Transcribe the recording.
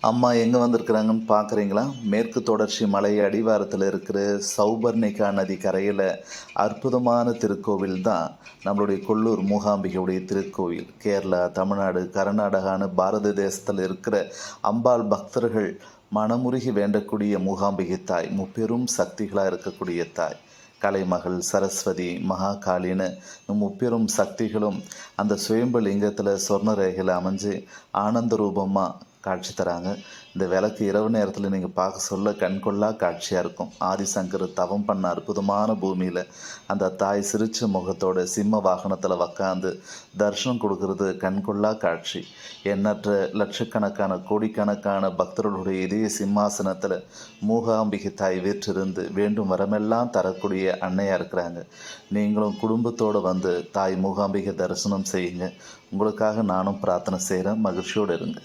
அம்மா எங்கே வந்திருக்கிறாங்கன்னு பார்க்குறீங்களா? மேற்கு தொடர்ச்சி மலை அடிவாரத்தில் இருக்கிற சௌபர்ணிகா நதி கரையில் அற்புதமான திருக்கோவில் தான் நம்மளுடைய கொல்லூர் மூகாம்பிகையுடைய திருக்கோவில். கேரளா, தமிழ்நாடு, கர்நாடகான்னு பாரத தேசத்தில் இருக்கிற அம்பாள் பக்தர்கள் மனமுருகி வேண்டக்கூடிய மூகாம்பிகை தாய், முப்பெரும் சக்திகளாக இருக்கக்கூடிய தாய். கலைமகள், சரஸ்வதி, மகாகாளின்னு முப்பெரும் சக்திகளும் அந்த சுயம்பு லிங்கத்தில் சொர்ண ரேகையில் அமைஞ்சு ஆனந்த ரூபமாக காட்சி தராங்க. இந்த விளக்கு இரவு நேரத்தில் நீங்கள் பார்க்க சொல்ல கண்கொள்ளா காட்சியாக இருக்கும். ஆதிசங்கர் தவம் பண்ண அற்புதமான பூமியில் அந்த தாய் சிரிச்ச முகத்தோட சிம்ம வாகனத்தில் உக்காந்து தரிசனம் கொடுக்கறது கண்கொள்ளா காட்சி. எண்ணற்ற லட்சக்கணக்கான கோடிக்கணக்கான பக்தர்களுடைய இதய சிம்மாசனத்தில் மூகாம்பிகை தாய் வீற்றிருந்து வேண்டும் வரமெல்லாம் தரக்கூடிய அன்னையாக இருக்கிறாங்க. நீங்களும் குடும்பத்தோடு வந்து தாய் மூகாம்பிகை தரிசனம் செய்யுங்க. உங்களுக்காக நானும் பிரார்த்தனை செய்கிறேன். மகிழ்ச்சியோடு இருங்க.